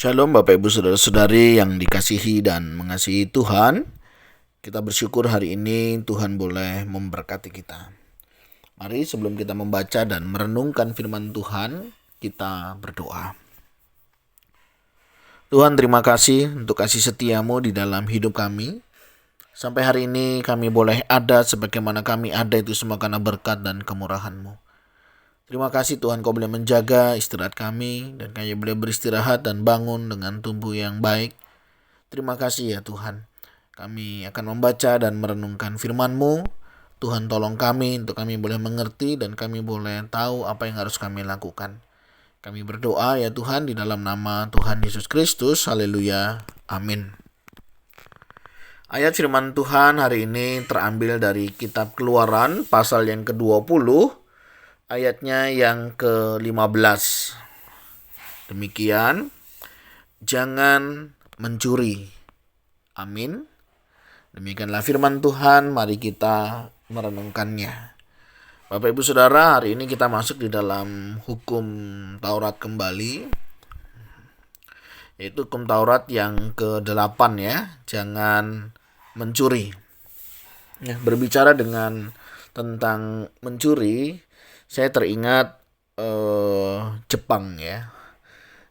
Shalom Bapak Ibu Saudara-saudari yang dikasihi dan mengasihi Tuhan. Kita bersyukur hari ini Tuhan boleh memberkati kita. Mari sebelum kita membaca dan merenungkan firman Tuhan, kita berdoa. Tuhan, terima kasih untuk kasih setiamu di dalam hidup kami. Sampai hari ini kami boleh ada sebagaimana kami ada, itu semua karena berkat dan kemurahan-Mu. Terima kasih Tuhan, Kau boleh menjaga istirahat kami dan kami boleh beristirahat dan bangun dengan tubuh yang baik. Terima kasih ya Tuhan. Kami akan membaca dan merenungkan firman-Mu. Tuhan, tolong kami untuk kami boleh mengerti dan kami boleh tahu apa yang harus kami lakukan. Kami berdoa ya Tuhan di dalam nama Tuhan Yesus Kristus. Haleluya. Amin. Ayat firman Tuhan hari ini terambil dari kitab Keluaran pasal yang ke-20. Ayatnya yang ke-15. Demikian, jangan mencuri. Amin. Demikianlah firman Tuhan, mari kita merenungkannya. Bapak Ibu Saudara, hari ini kita masuk di dalam hukum Taurat kembali. Yaitu hukum Taurat yang ke-8 ya, jangan mencuri. Ya, berbicara tentang mencuri, saya teringat Jepang ya.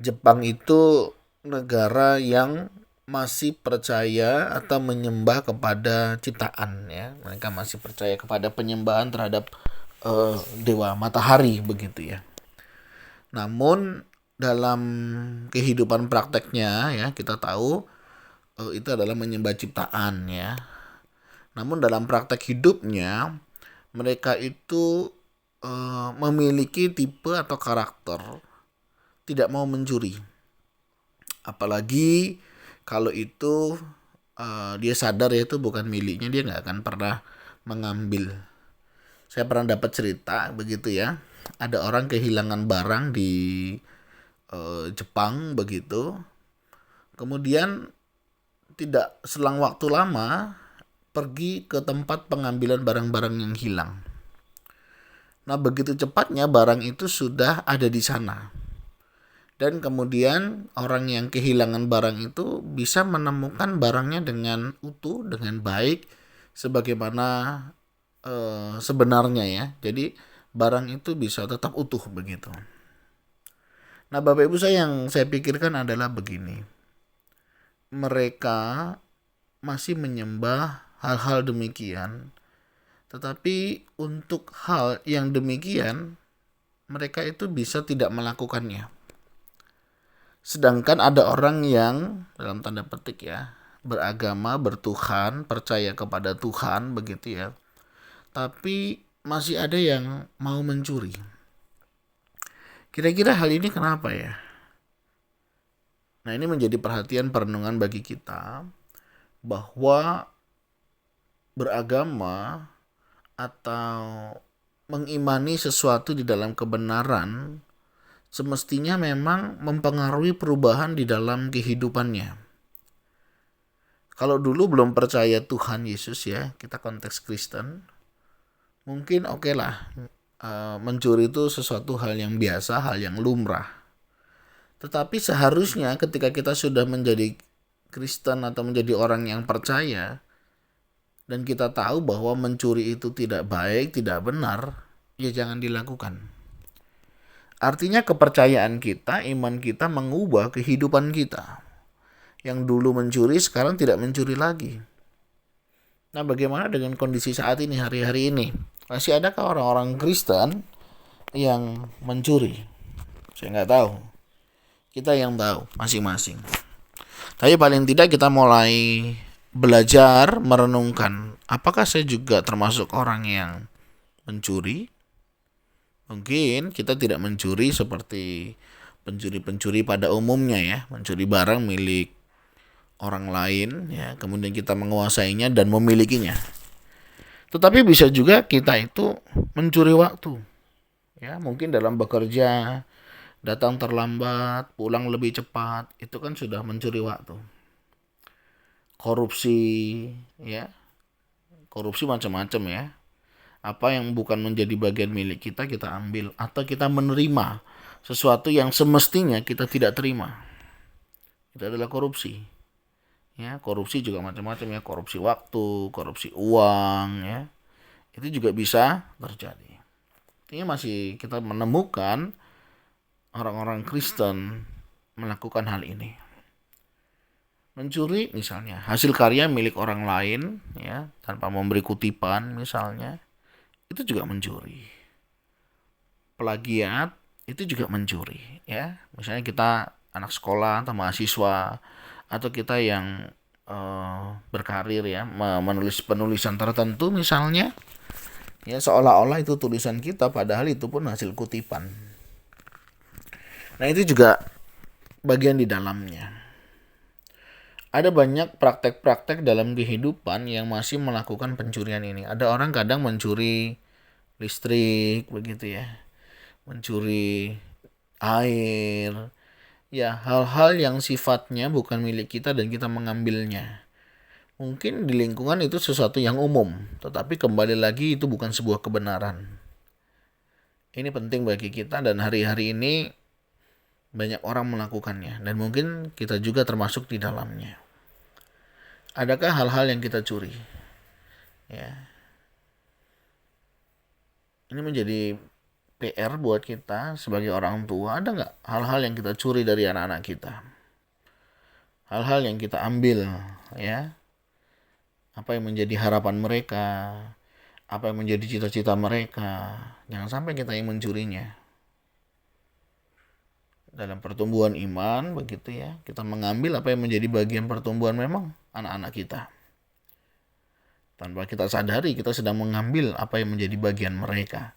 Jepang itu negara yang masih percaya atau menyembah kepada ciptaan ya. Mereka masih percaya kepada penyembahan terhadap dewa matahari begitu ya. Namun dalam kehidupan prakteknya ya, kita tahu itu adalah menyembah ciptaan ya. Namun dalam praktek hidupnya mereka itu memiliki tipe atau karakter tidak mau mencuri. Apalagi kalau itu dia sadar ya itu bukan miliknya, dia nggak akan pernah mengambil. Saya pernah dapat cerita begitu ya. Ada orang kehilangan barang di Jepang begitu. Kemudian tidak selang waktu lama pergi ke tempat pengambilan barang-barang yang hilang. Nah, begitu cepatnya barang itu sudah ada di sana. Dan kemudian orang yang kehilangan barang itu bisa menemukan barangnya dengan utuh, dengan baik, sebagaimana sebenarnya ya. Jadi barang itu bisa tetap utuh begitu. Nah, Bapak Ibu yang saya pikirkan adalah begini. Mereka masih menyembah hal-hal demikian. Tetapi untuk hal yang demikian, mereka itu bisa tidak melakukannya. Sedangkan ada orang yang, dalam tanda petik ya, beragama, bertuhan, percaya kepada Tuhan, begitu ya. Tapi masih ada yang mau mencuri. Kira-kira hal ini kenapa ya? Nah, ini menjadi perhatian perenungan bagi kita, bahwa beragama atau mengimani sesuatu di dalam kebenaran semestinya memang mempengaruhi perubahan di dalam kehidupannya. Kalau dulu belum percaya Tuhan Yesus ya, kita konteks Kristen, mungkin oke lah, mencuri itu sesuatu hal yang biasa, hal yang lumrah. Tetapi seharusnya ketika kita sudah menjadi Kristen atau menjadi orang yang percaya, dan kita tahu bahwa mencuri itu tidak baik, tidak benar, ya jangan dilakukan. Artinya kepercayaan kita, iman kita mengubah kehidupan kita. Yang dulu mencuri, sekarang tidak mencuri lagi. Nah, bagaimana dengan kondisi saat ini, hari-hari ini? Masih adakah orang-orang Kristen yang mencuri? Saya nggak tahu. Kita yang tahu, masing-masing. Tapi paling tidak kita mulai belajar merenungkan, apakah saya juga termasuk orang yang mencuri? Mungkin kita tidak mencuri seperti pencuri-pencuri pada umumnya ya, mencuri barang milik orang lain ya, kemudian kita menguasainya dan memilikinya. Tetapi bisa juga kita itu mencuri waktu. Ya, mungkin dalam bekerja datang terlambat, pulang lebih cepat, itu kan sudah mencuri waktu. Korupsi ya, korupsi macam-macam ya. Apa yang bukan menjadi bagian milik kita, kita ambil, atau kita menerima sesuatu yang semestinya kita tidak terima. itu adalah korupsi. Ya, korupsi juga macam-macam ya, korupsi waktu, korupsi uang ya. Itu juga bisa terjadi. Ini masih kita menemukan orang-orang Kristen melakukan hal ini. Mencuri misalnya, hasil karya milik orang lain ya, tanpa memberi kutipan misalnya, itu juga mencuri. Plagiat itu juga mencuri ya. Misalnya kita anak sekolah atau mahasiswa atau kita yang berkarir ya, menulis penulisan tertentu misalnya, ya seolah-olah itu tulisan kita padahal itu pun hasil kutipan. Nah, itu juga bagian di dalamnya. Ada banyak praktek-praktek dalam kehidupan yang masih melakukan pencurian ini. Ada orang kadang mencuri listrik begitu ya. Mencuri air. Ya, hal-hal yang sifatnya bukan milik kita dan kita mengambilnya. Mungkin di lingkungan itu sesuatu yang umum, tetapi kembali lagi itu bukan sebuah kebenaran. Ini penting bagi kita dan hari-hari ini banyak orang melakukannya dan mungkin kita juga termasuk di dalamnya. Adakah hal-hal yang kita curi? Ya. Ini menjadi PR buat kita sebagai orang tua. Ada nggak hal-hal yang kita curi dari anak-anak kita? Hal-hal yang kita ambil, ya. Apa yang menjadi harapan mereka? Apa yang menjadi cita-cita mereka? Jangan sampai kita yang mencurinya. Dalam pertumbuhan iman begitu ya, kita mengambil apa yang menjadi bagian pertumbuhan memang anak-anak kita. Tanpa kita sadari kita sedang mengambil apa yang menjadi bagian mereka.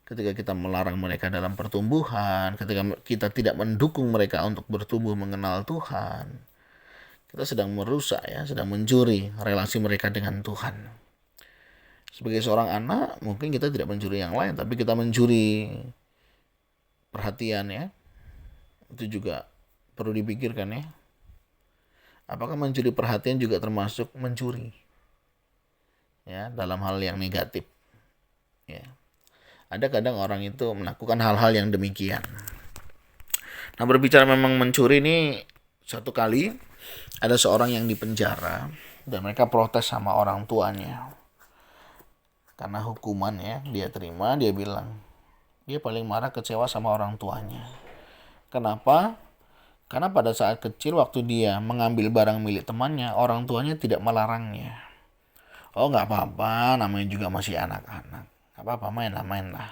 Ketika kita melarang mereka dalam pertumbuhan, ketika kita tidak mendukung mereka untuk bertumbuh mengenal Tuhan, kita sedang merusak ya, sedang mencuri relasi mereka dengan Tuhan. Sebagai seorang anak, mungkin kita tidak mencuri yang lain, tapi kita mencuri perhatian ya. Itu juga perlu dipikirkan ya. Apakah mencuri perhatian juga termasuk mencuri? Ya, dalam hal yang negatif. Ya. Ada kadang orang itu melakukan hal-hal yang demikian. Nah, berbicara memang mencuri ini, satu kali ada seorang yang dipenjara dan mereka protes sama orang tuanya. Karena hukuman ya dia terima, dia bilang dia paling marah kecewa sama orang tuanya. Kenapa? Karena pada saat kecil waktu dia mengambil barang milik temannya, orang tuanya tidak melarangnya. Oh, nggak apa-apa, namanya juga masih anak-anak. Nggak apa-apa, main lah.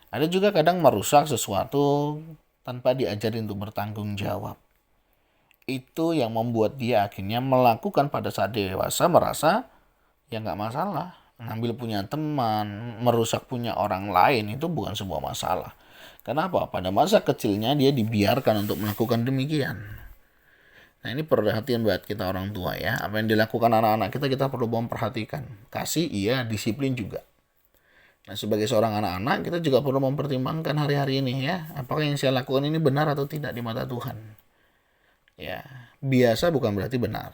Ada juga kadang merusak sesuatu tanpa diajari untuk bertanggung jawab. Itu yang membuat dia akhirnya melakukan pada saat dewasa merasa ya nggak masalah. Ngambil punya teman, merusak punya orang lain itu bukan sebuah masalah. Kenapa? Pada masa kecilnya dia dibiarkan untuk melakukan demikian. Nah, ini perhatian buat kita orang tua ya. Apa yang dilakukan anak-anak kita perlu memperhatikan. Kasih iya, disiplin juga. Nah, sebagai seorang anak-anak kita juga perlu mempertimbangkan hari-hari ini ya. Apakah yang saya lakukan ini benar atau tidak di mata Tuhan? Ya, biasa bukan berarti benar.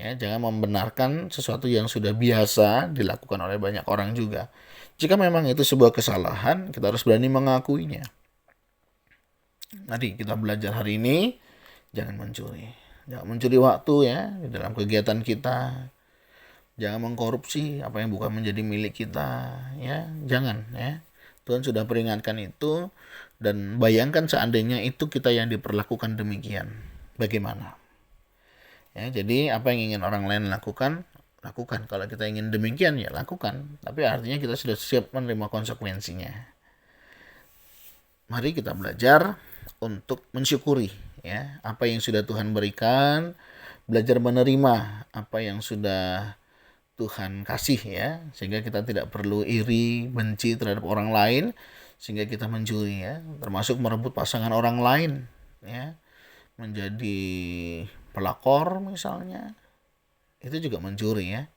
Ya, jangan membenarkan sesuatu yang sudah biasa dilakukan oleh banyak orang juga. Jika memang itu sebuah kesalahan, kita harus berani mengakuinya. Mari kita belajar hari ini, jangan mencuri. Jangan mencuri waktu ya di dalam kegiatan kita. Jangan mengkorupsi apa yang bukan menjadi milik kita, ya. Jangan ya. Tuhan sudah peringatkan itu dan bayangkan seandainya itu kita yang diperlakukan demikian. Bagaimana? Ya, jadi apa yang ingin orang lain lakukan, lakukan. Kalau kita ingin demikian ya lakukan. Tapi artinya kita sudah siap menerima konsekuensinya. Mari kita belajar untuk mensyukuri ya apa yang sudah Tuhan berikan, belajar menerima apa yang sudah Tuhan kasih ya, sehingga kita tidak perlu iri, benci terhadap orang lain sehingga kita mencuri ya, termasuk merebut pasangan orang lain ya. Menjadi pelakor misalnya. Itu juga mencuri ya.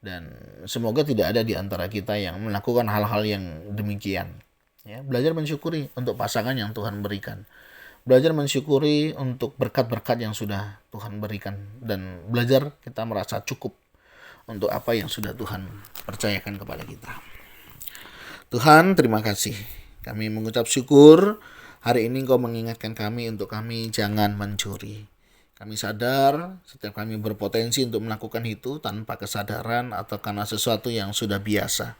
Dan semoga tidak ada di antara kita yang melakukan hal-hal yang demikian. Ya, belajar mensyukuri untuk pasangan yang Tuhan berikan. Belajar mensyukuri untuk berkat-berkat yang sudah Tuhan berikan. Dan belajar kita merasa cukup untuk apa yang sudah Tuhan percayakan kepada kita. Tuhan, terima kasih. Kami mengucap syukur Hari ini Engkau mengingatkan kami untuk kami jangan mencuri. Kami sadar setiap kami berpotensi untuk melakukan itu tanpa kesadaran atau karena sesuatu yang sudah biasa.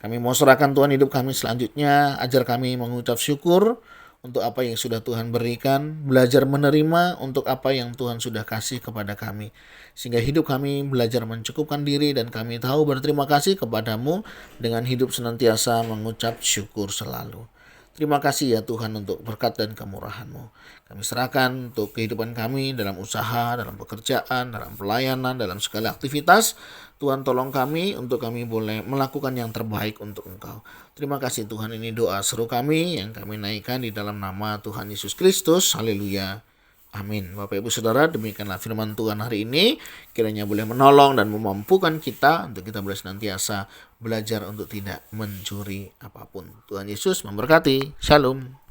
Kami mau serahkan Tuhan hidup kami selanjutnya, ajar kami mengucap syukur untuk apa yang sudah Tuhan berikan, belajar menerima untuk apa yang Tuhan sudah kasih kepada kami. Sehingga hidup kami belajar mencukupkan diri dan kami tahu berterima kasih kepadamu dengan hidup senantiasa mengucap syukur selalu. Terima kasih ya Tuhan untuk berkat dan kemurahan-Mu. Kami serahkan untuk kehidupan kami dalam usaha, dalam pekerjaan, dalam pelayanan, dalam segala aktivitas. Tuhan tolong kami untuk kami boleh melakukan yang terbaik untuk Engkau. Terima kasih Tuhan, ini doa seru kami yang kami naikkan di dalam nama Tuhan Yesus Kristus. Haleluya. Amin. Bapak Ibu Saudara, demikianlah firman Tuhan hari ini. Kiranya boleh menolong dan memampukan kita untuk kita boleh senantiasa belajar untuk tidak mencuri apapun. Tuhan Yesus memberkati. Shalom.